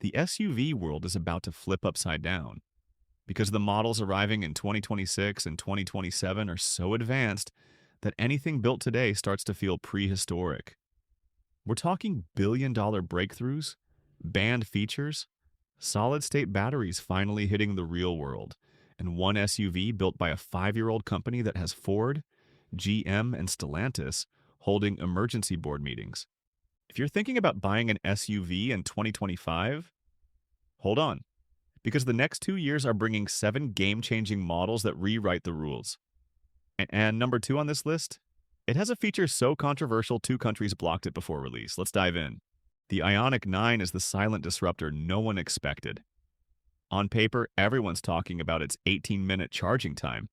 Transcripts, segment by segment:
The SUV world is about to flip upside down because the models arriving in 2026 and 2027 are so advanced that anything built today starts to feel prehistoric. We're talking billion-dollar breakthroughs, banned features, solid-state batteries finally hitting the real world, and one SUV built by a 5-year-old company that has Ford, GM, and Stellantis holding emergency board meetings. If you're thinking about buying an SUV in 2025, hold on, because the next 2 years are bringing 7 game-changing models that rewrite the rules. And number 2 on this list, it has a feature so controversial 2 countries blocked it before release. Let's dive in. The Ioniq 9 is the silent disruptor no one expected. On paper, everyone's talking about its 18-minute charging time,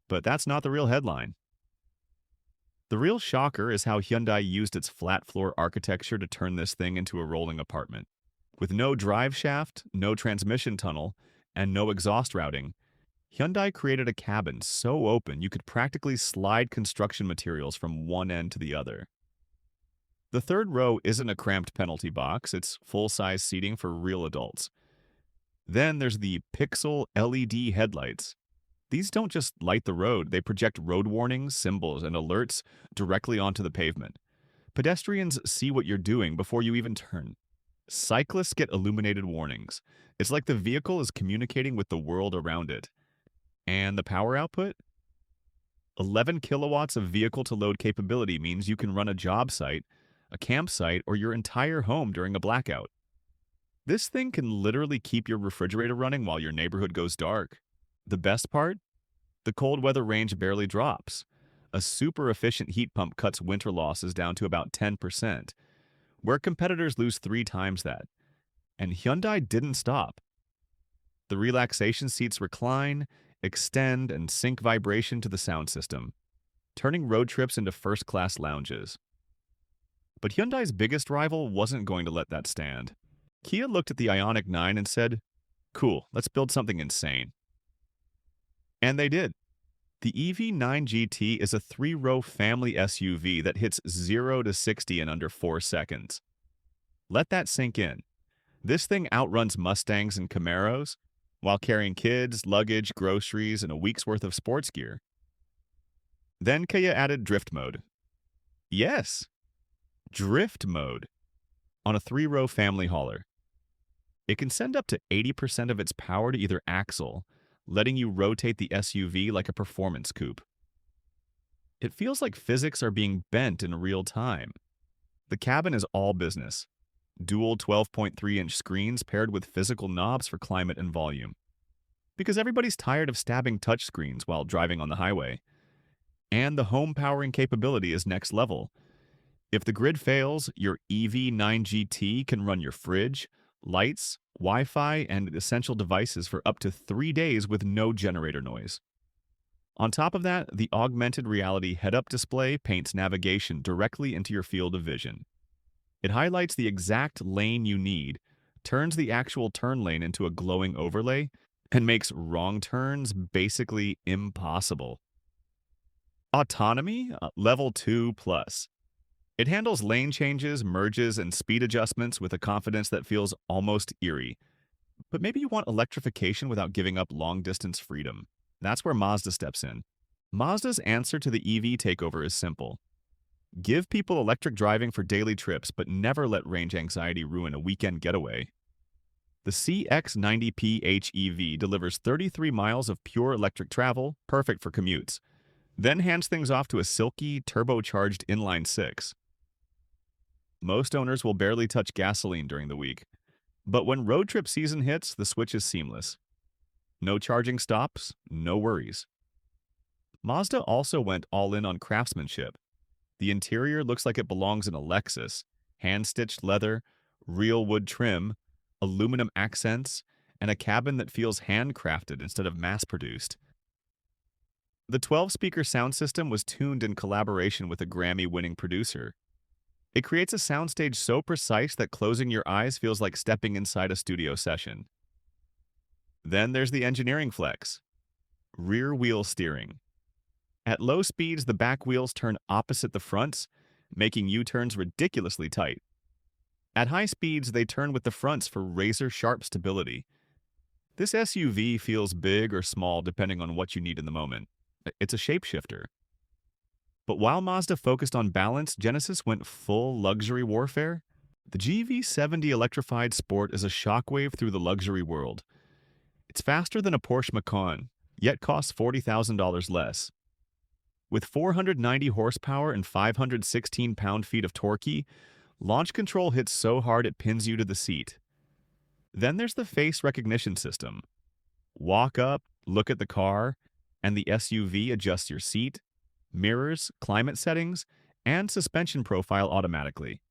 but that's not the real headline. The real shocker is how Hyundai used its flat floor architecture to turn this thing into a rolling apartment. With no drive shaft, no transmission tunnel, and no exhaust routing, Hyundai created a cabin so open you could practically slide construction materials from one end to the other. The third row isn't a cramped penalty box, it's full-size seating for real adults. Then there's the Pixel LED headlights. These don't just light the road, they project road warnings, symbols, and alerts directly onto the pavement. Pedestrians see what you're doing before you even turn. Cyclists get illuminated warnings. It's like the vehicle is communicating with the world around it. And the power output? 11 kilowatts of vehicle-to-load capability means you can run a job site, a campsite, or your entire home during a blackout. This thing can literally keep your refrigerator running while your neighborhood goes dark. The best part? The cold weather range barely drops. A super efficient heat pump cuts winter losses down to about 10%, where competitors lose 3 times that. And Hyundai didn't stop. The relaxation seats recline, extend, and sync vibration to the sound system, turning road trips into first-class lounges. But Hyundai's biggest rival wasn't going to let that stand. Kia looked at the Ioniq 9 and said, "Cool, let's build something insane." And they did. The EV9 GT is a 3-row family SUV that hits 0 to 60 in under 4 seconds. Let that sink in. This thing outruns Mustangs and Camaros while carrying kids, luggage, groceries, and a week's worth of sports gear. Then Kia added drift mode. Yes, drift mode on a 3-row family hauler. It can send up to 80% of its power to either axle, letting you rotate the SUV like a performance coupe. It feels like physics are being bent in real time. The cabin is all business. Dual 12.3-inch screens paired with physical knobs for climate and volume. Because everybody's tired of stabbing touchscreens while driving on the highway. And the home powering capability is next level. If the grid fails, your EV9 GT can run your fridge, lights, Wi-Fi, and essential devices for up to 3 days with no generator noise. On top of that, the augmented reality head-up display paints navigation directly into your field of vision. It highlights the exact lane you need, turns the actual turn lane into a glowing overlay, and makes wrong turns basically impossible. Autonomy, level 2 plus. It handles lane changes, merges, and speed adjustments with a confidence that feels almost eerie. But maybe you want electrification without giving up long-distance freedom. That's where Mazda steps in. Mazda's answer to the EV takeover is simple. Give people electric driving for daily trips, but never let range anxiety ruin a weekend getaway. The CX-90P HEV delivers 33 miles of pure electric travel, perfect for commutes, then hands things off to a silky, turbocharged inline-6. Most owners will barely touch gasoline during the week, but when road trip season hits, the switch is seamless. No charging stops, no worries. Mazda also went all in on craftsmanship. The interior looks like it belongs in a Lexus. Hand-stitched leather, real wood trim, aluminum accents, and a cabin that feels handcrafted instead of mass-produced. The 12-speaker sound system was tuned in collaboration with a Grammy-winning producer. It creates a soundstage so precise that closing your eyes feels like stepping inside a studio session. Then there's the engineering flex. Rear wheel steering. At low speeds, the back wheels turn opposite the fronts, making U-turns ridiculously tight. At high speeds, they turn with the fronts for razor-sharp stability. This SUV feels big or small depending on what you need in the moment. It's a shapeshifter. But while Mazda focused on balance, Genesis went full luxury warfare. The GV70 electrified Sport is a shockwave through the luxury world. It's faster than a Porsche Macan, yet costs $40,000 less. With 490 horsepower and 516 pound-feet of torque, launch control hits so hard it pins you to the seat. Then there's the face recognition system. Walk up, look at the car, and the SUV adjusts your seat, mirrors, climate settings, and suspension profile automatically.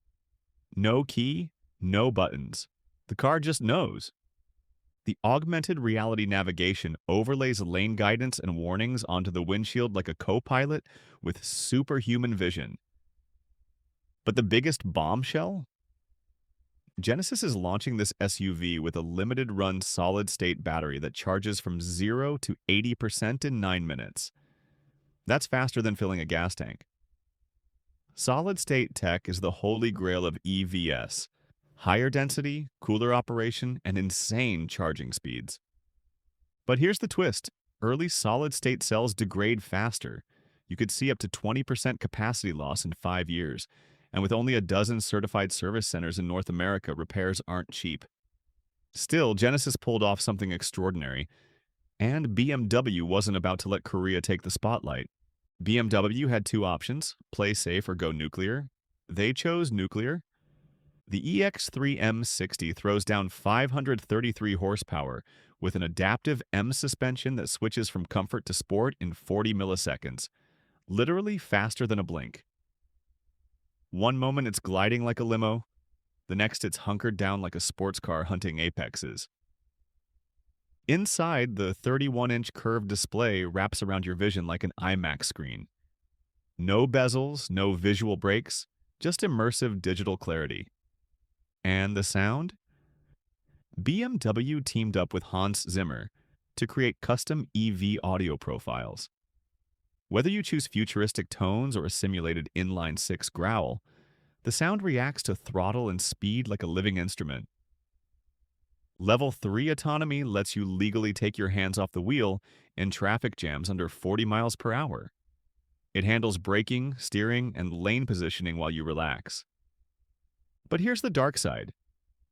No key, no buttons. The car just knows. The augmented reality navigation overlays lane guidance and warnings onto the windshield like a co-pilot with superhuman vision. But the biggest bombshell? Genesis is launching this SUV with a limited-run solid-state battery that charges from 0 to 80% in 9 minutes. That's faster than filling a gas tank. Solid-state tech is the holy grail of EVs. Higher density, cooler operation, and insane charging speeds. But here's the twist. Early solid-state cells degrade faster. You could see up to 20% capacity loss in 5 years. And with only a dozen certified service centers in North America, repairs aren't cheap. Still, Genesis pulled off something extraordinary. And BMW wasn't about to let Korea take the spotlight. BMW had two options, play safe or go nuclear. They chose nuclear. The EX3 M60 throws down 533 horsepower with an adaptive M suspension that switches from comfort to sport in 40 milliseconds, literally faster than a blink. One moment it's gliding like a limo, the next it's hunkered down like a sports car hunting apexes. Inside, the 31-inch curved display wraps around your vision like an IMAX screen. No bezels, no visual breaks, just immersive digital clarity. And the sound? BMW teamed up with Hans Zimmer to create custom EV audio profiles. Whether you choose futuristic tones or a simulated inline-six growl, the sound reacts to throttle and speed like a living instrument. Level 3 autonomy lets you legally take your hands off the wheel in traffic jams under 40 miles per hour. It handles braking, steering, and lane positioning while you relax. But here's the dark side.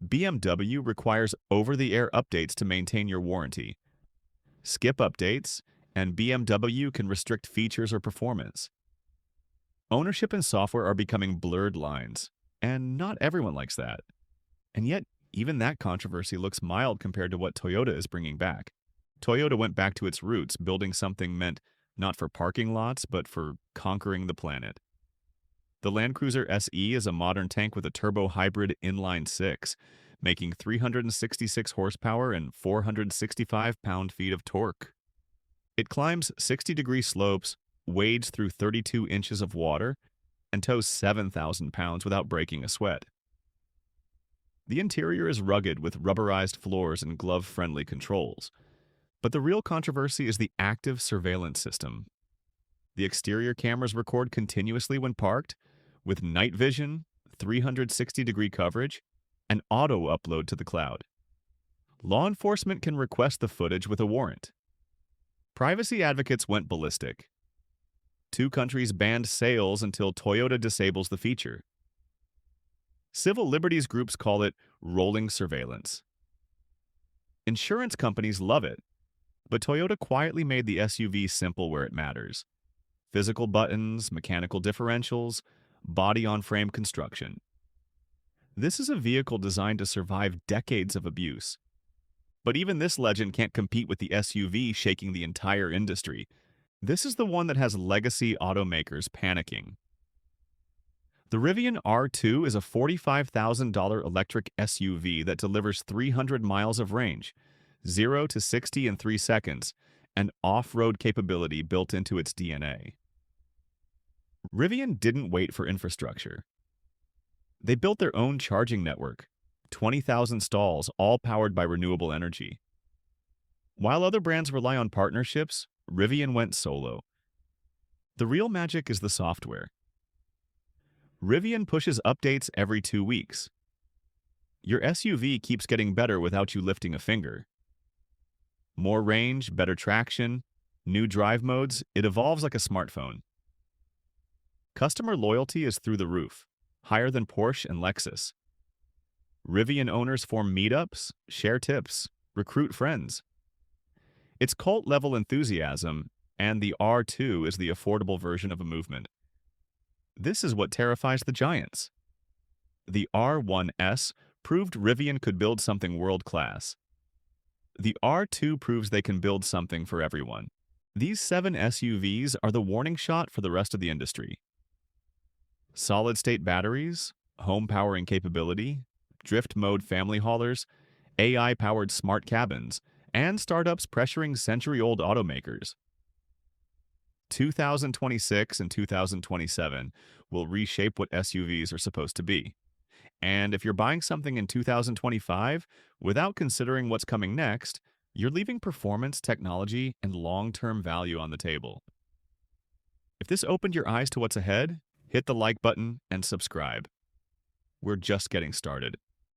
BMW requires over-the-air updates to maintain your warranty. Skip updates, and BMW can restrict features or performance. Ownership and software are becoming blurred lines, and not everyone likes that. And yet, even that controversy looks mild compared to what Toyota is bringing back. Toyota went back to its roots, building something meant not for parking lots, but for conquering the planet. The Land Cruiser SE is a modern tank with a turbo-hybrid inline-six, making 366 horsepower and 465 pound-feet of torque. It climbs 60-degree slopes, wades through 32 inches of water, and tows 7,000 pounds without breaking a sweat. The interior is rugged with rubberized floors and glove-friendly controls. But the real controversy is the active surveillance system. The exterior cameras record continuously when parked, with night vision, 360-degree coverage, and auto upload to the cloud. Law enforcement can request the footage with a warrant. Privacy advocates went ballistic. 2 countries banned sales until Toyota disables the feature. Civil liberties groups call it rolling surveillance. Insurance companies love it, but Toyota quietly made the SUV simple where it matters. Physical buttons, mechanical differentials, body-on-frame construction. This is a vehicle designed to survive decades of abuse. But even this legend can't compete with the SUV shaking the entire industry. This is the one that has legacy automakers panicking. The Rivian R2 is a $45,000 electric SUV that delivers 300 miles of range, 0 to 60 in 3 seconds, and off-road capability built into its DNA. Rivian didn't wait for infrastructure. They built their own charging network, 20,000 stalls, all powered by renewable energy. While other brands rely on partnerships, Rivian went solo. The real magic is the software. Rivian pushes updates every 2 weeks. Your SUV keeps getting better without you lifting a finger. More range, better traction, new drive modes, it evolves like a smartphone. Customer loyalty is through the roof, higher than Porsche and Lexus. Rivian owners form meetups, share tips, recruit friends. It's cult-level enthusiasm, and the R2 is the affordable version of a movement. This is what terrifies the giants. The R1S proved Rivian could build something world-class. The R2 proves they can build something for everyone. These 7 SUVs are the warning shot for the rest of the industry. Solid-state batteries, home powering capability, drift mode family haulers, AI-powered smart cabins, and startups pressuring century-old automakers. 2026 and 2027 will reshape what SUVs are supposed to be. And if you're buying something in 2025 without considering what's coming next, you're leaving performance, technology, and long-term value on the table. If this opened your eyes to what's ahead, hit the like button and subscribe. We're just getting started.